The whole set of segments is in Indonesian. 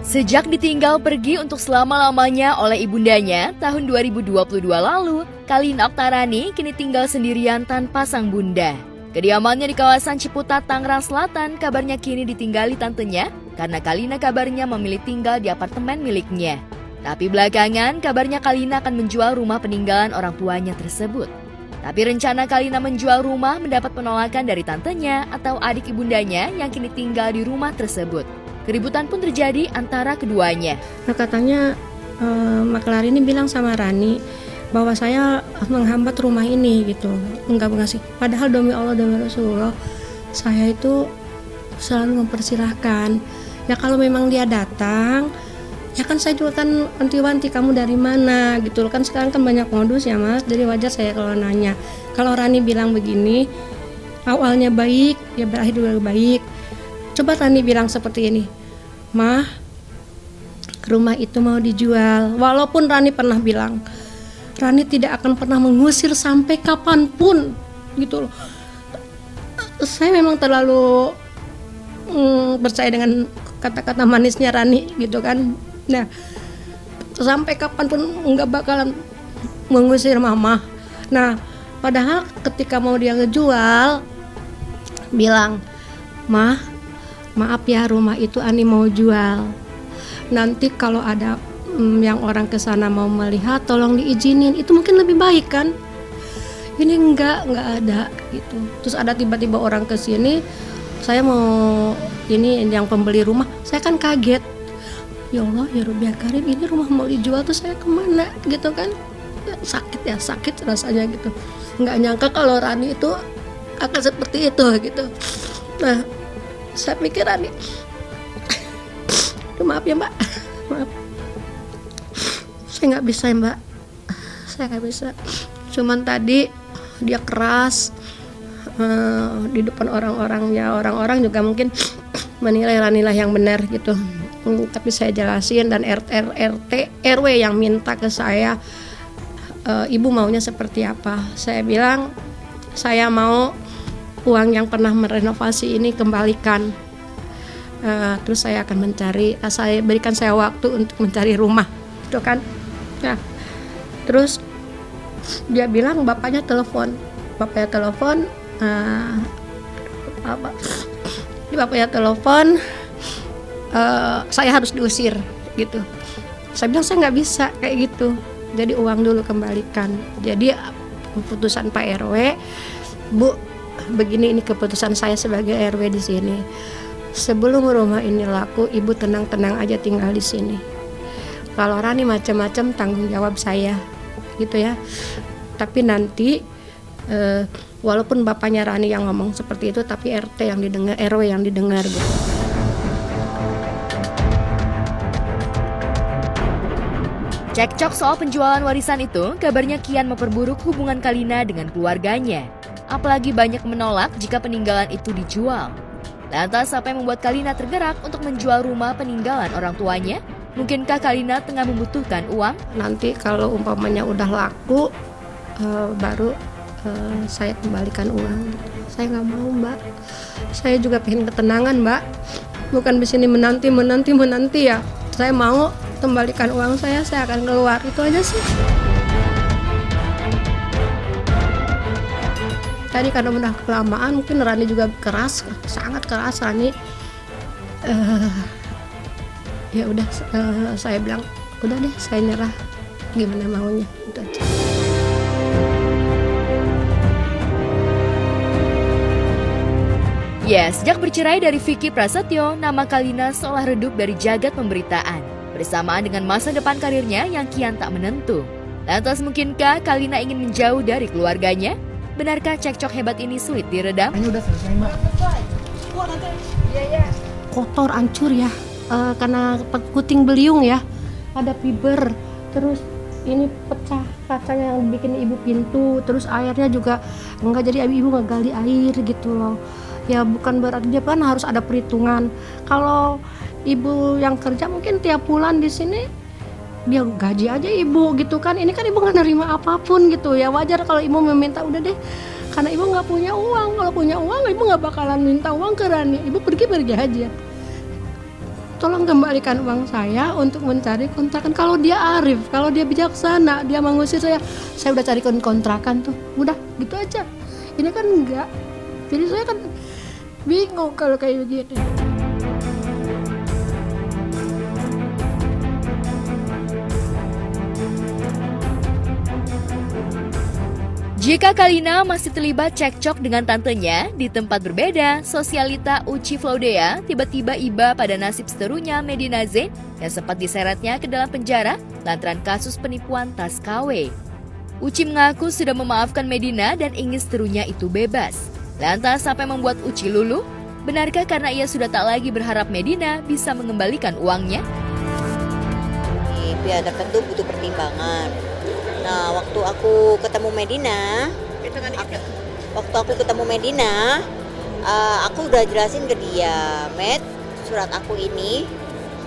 Sejak ditinggal pergi untuk selama-lamanya oleh ibundanya tahun 2022 lalu, Kalina Oktarani kini tinggal sendirian tanpa sang bunda. Kediamannya di kawasan Ciputat, Tangerang Selatan kabarnya kini ditinggali tantenya karena Kalina kabarnya memilih tinggal di apartemen miliknya. Tapi belakangan kabarnya Kalina akan menjual rumah peninggalan orang tuanya tersebut. Tapi rencana Kalina menjual rumah mendapat penolakan dari tantenya atau adik ibundanya yang kini tinggal di rumah tersebut. Keributan pun terjadi antara keduanya. Nah, katanya maklar ini bilang sama Rani bahwa saya menghambat rumah ini gitu. Enggak sih. Padahal demi Allah demi Rasulullah saya itu selalu mempersilahkan. Ya kalau memang dia datang, ya kan saya juga kan wanti-wanti kamu dari mana gitu loh. Kan sekarang kan banyak modus ya Mas. Jadi wajar saya kalau nanya. Kalau Rani bilang begini, awalnya baik, ya berakhir juga baik. Coba Rani bilang seperti ini, Mah, rumah itu mau dijual. Walaupun Rani pernah bilang, Rani tidak akan pernah mengusir sampai kapanpun gitu loh. Saya memang terlalu percaya dengan kata-kata manisnya Rani gitu kan. Nah, sampai kapanpun nggak bakalan mengusir mama. Nah, padahal ketika mau dia ngejual, bilang, Mah, maaf ya rumah itu Ani mau jual. Nanti kalau ada yang orang kesana mau melihat, tolong diizinin. Itu mungkin lebih baik kan? Ini enggak ada gitu. Terus ada tiba-tiba orang kesini, saya mau ini yang pembeli rumah, saya kan kaget. Ya Allah, ya Rabbi Karim, ini rumah mau dijual tuh saya kemana gitu kan? Sakit rasanya gitu. Nggak nyangka kalau Rani itu akan seperti itu gitu. Nah, saya pikir Rani, maaf ya Mbak, maaf, saya nggak bisa ya Mbak, saya nggak bisa. Cuman tadi dia keras di depan orang-orang, ya orang-orang juga mungkin menilai Rani lah yang benar gitu. Tapi saya jelasin dan RT RW yang minta ke saya, ibu maunya seperti apa. Saya bilang saya mau uang yang pernah merenovasi ini kembalikan. Terus saya akan mencari, saya berikan saya waktu untuk mencari rumah, gitu kan. Nah, terus dia bilang bapaknya telepon, saya harus diusir gitu. Saya bilang saya nggak bisa kayak gitu. Jadi uang dulu kembalikan. Jadi keputusan Pak RW, Bu, begini ini keputusan saya sebagai RW di sini. Sebelum rumah ini laku, Ibu tenang-tenang aja tinggal di sini. Kalau Rani macam-macam tanggung jawab saya, gitu ya. Tapi nanti walaupun bapaknya Rani yang ngomong seperti itu, tapi RT yang didengar, RW yang didengar gitu. Cekcok soal penjualan warisan itu kabarnya kian memperburuk hubungan Kalina dengan keluarganya. Apalagi banyak menolak jika peninggalan itu dijual. Lantas apa yang membuat Kalina tergerak untuk menjual rumah peninggalan orang tuanya? Mungkinkah Kalina tengah membutuhkan uang? Nanti kalau umpamanya udah laku, baru saya kembalikan uang. Saya nggak mau Mbak. Saya juga pengen ketenangan Mbak. Bukan di sini menanti ya. Saya mau kembalikan uang saya akan keluar. Itu aja sih. Tadi karena udah kelamaan, mungkin Rani juga keras, sangat keras Rani. Ya udah, saya bilang, udah deh, saya nyerah. Gimana maunya, itu aja. Ya, sejak bercerai dari Vicky Prasetyo, nama Kalina seolah redup dari jagat pemberitaan. Bersamaan dengan masa depan karirnya yang kian tak menentu. Lantas mungkinkah Kalina ingin menjauh dari keluarganya? Benarkah cekcok hebat ini sulit diredam? Ini udah selesai Mbak. Kotor, hancur ya, karena puting beliung ya. Ada fiber, terus ini pecah kacanya yang bikin ibu pintu, terus airnya juga enggak, jadi ibu nggak gali air gitu loh. Ya bukan berarti dia kan harus ada perhitungan. Kalau ibu yang kerja mungkin tiap bulan di sini dia gaji aja ibu gitu kan. Ini kan ibu nggak nerima apapun gitu ya. Wajar kalau ibu meminta, udah deh, karena ibu nggak punya uang. Kalau punya uang ibu nggak bakalan minta uang ke Rani. Ibu pergi aja. tolong kembalikan uang saya untuk mencari kontrakan. Kalau dia arif, kalau dia bijaksana, dia mengusir saya udah carikan kontrakan tuh, udah gitu aja. Ini kan enggak, jadi saya kan bingung kalau kayak begini. Jika Kalina masih terlibat cekcok dengan tantenya di tempat berbeda, sosialita Uci Flaudea tiba-tiba iba pada nasib seterunya Medina Zain yang sempat diseretnya ke dalam penjara lantaran kasus penipuan tas KW. Uci mengaku sudah memaafkan Medina dan ingin seterunya itu bebas. Lantas apa yang membuat Uci luluh? Benarkah karena ia sudah tak lagi berharap Medina bisa mengembalikan uangnya? Di pihak tertentu butuh pertimbangan. Nah, waktu aku ketemu Medina, aku udah jelasin ke dia, Med, surat aku ini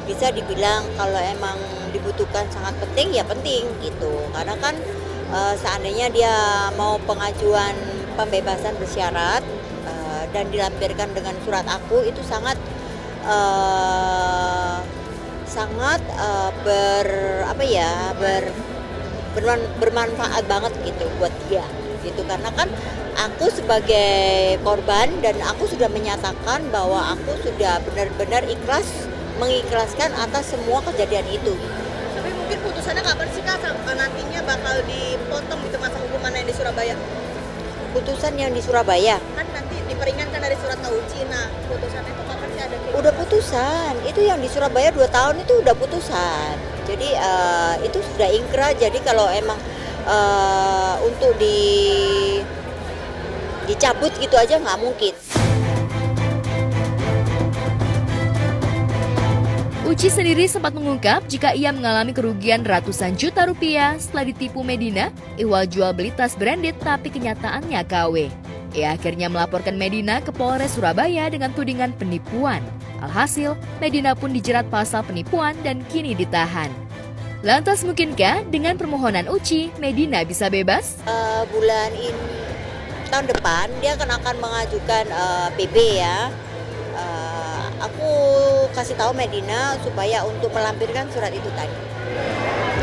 bisa dibilang kalau emang dibutuhkan sangat penting ya penting gitu. Karena kan seandainya dia mau pengajuan pembebasan bersyarat dan dilampirkan dengan surat aku itu sangat bermanfaat banget gitu buat dia gitu, karena kan aku sebagai korban dan aku sudah menyatakan bahwa aku sudah benar-benar mengikhlaskan atas semua kejadian itu. Tapi mungkin putusannya kapan sih Kak, nantinya bakal dipotong gitu masa hukuman yang di Surabaya? Putusan yang di Surabaya Kan nanti diperingankan dari surat Uci. Nah, putusan itu kapan sih ada? udah putusan, itu yang di Surabaya 2 tahun itu udah putusan. Jadi itu sudah ingkrah. Jadi kalau emang untuk dicabut gitu aja nggak mungkin. Uci sendiri sempat mengungkap jika ia mengalami kerugian ratusan juta rupiah setelah ditipu Medina ihwal jual beli tas branded tapi kenyataannya KW. Ia akhirnya melaporkan Medina ke Polres Surabaya dengan tudingan penipuan. Alhasil, Medina pun dijerat pasal penipuan dan kini ditahan. Lantas mungkinkah dengan permohonan Uci, Medina bisa bebas? Bulan ini, tahun depan dia akan mengajukan PB ya. Aku kasih tahu Medina supaya untuk melampirkan surat itu tadi.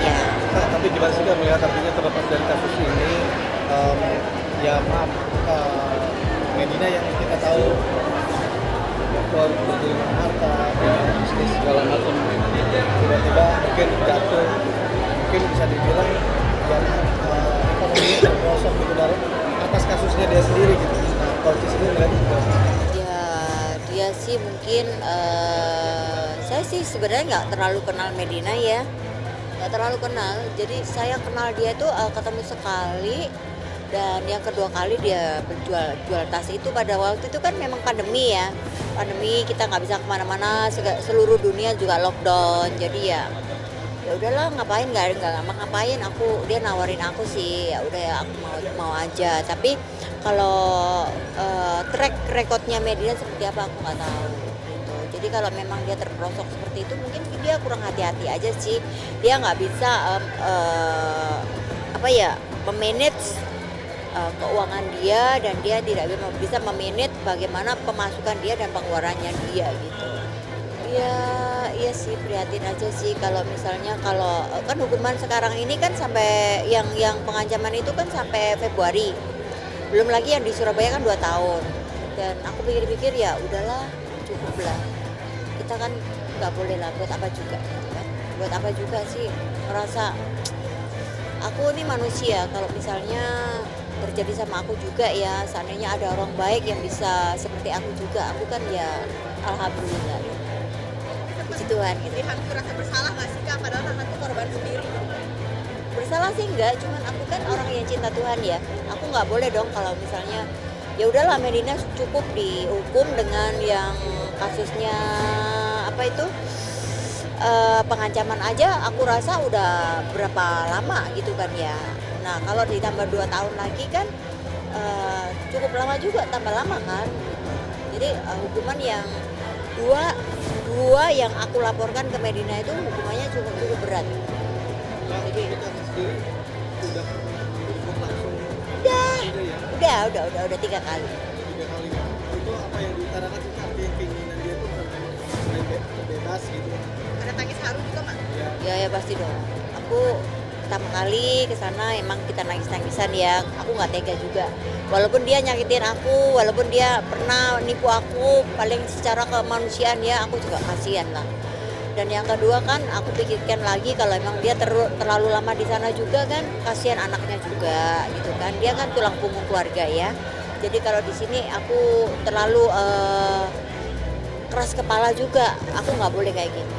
Ya. Tapi gimana sih melihat artinya terlepas dari kasus ini, Medina yang kita tahu bergelimang harta, bisnis segala macam, tiba-tiba mungkin jatuh, mungkin bisa dibilang ekonominya terperosok gitu baru atas kasusnya dia sendiri gitu. Nah, kalau di sini melihat itu. Dia sih mungkin saya sih sebenarnya nggak terlalu kenal Medina ya, nggak terlalu kenal. Jadi saya kenal dia itu ketemu sekali. Dan yang kedua kali dia jual tas itu pada waktu itu kan memang pandemi ya, kita nggak bisa kemana-mana, seluruh dunia juga lockdown, jadi ya udahlah ngapain nggak ngapain, dia nawarin aku sih, ya udah ya aku mau aja. Tapi kalau track recordnya Medina seperti apa aku nggak tahu gitu. Jadi kalau memang dia terperosok seperti itu mungkin dia kurang hati-hati aja sih, dia nggak bisa memanage keuangan dia, dan dia tidak bisa memanage bagaimana pemasukan dia dan pengeluarannya dia gitu. Iya sih, prihatin aja sih kalau misalnya kan hukuman sekarang ini kan sampai yang pengancaman itu kan sampai Februari. Belum lagi yang di Surabaya kan 2 tahun. Dan aku pikir-pikir ya udahlah, cukup lah. Kita kan nggak boleh lah, buat apa juga gitu kan. Buat apa juga sih, merasa aku ini manusia, kalau misalnya terjadi sama aku juga ya, seandainya ada orang baik yang bisa seperti aku juga, aku kan ya alhamdulillah ya. Puji Tuhan gitu. Hantu rasa bersalah nggak sih Kak, padahal hantu korban sendiri? Bersalah sih enggak, cuman aku kan orang yang cinta Tuhan ya. Aku nggak boleh dong kalau misalnya ya udahlah Medina cukup dihukum dengan yang kasusnya pengancaman aja, aku rasa udah berapa lama gitu kan ya. Nah kalau ditambah 2 tahun lagi kan cukup lama juga, tambah lama kan. Jadi hukuman yang dua yang aku laporkan ke Medina itu hukumannya cukup berat. Jadi udah 3 kali. 3 kali. Itu apa yang diutarakan sih, artinya keinginan dia itu selain bebas khas gitu. Ada tangis haru juga, Mak? Ya pasti dong. Aku pertama kali ke sana emang kita nangis-nangisan ya. Aku nggak tega juga. Walaupun dia nyakitin aku, walaupun dia pernah nipu aku, paling secara kemanusiaan ya aku juga kasihan lah. Dan yang kedua kan aku pikirkan lagi kalau emang dia terlalu lama di sana juga kan kasihan anaknya juga gitu kan. Dia kan tulang punggung keluarga ya. Jadi kalau di sini aku terlalu keras kepala juga. Aku nggak boleh kayak gini.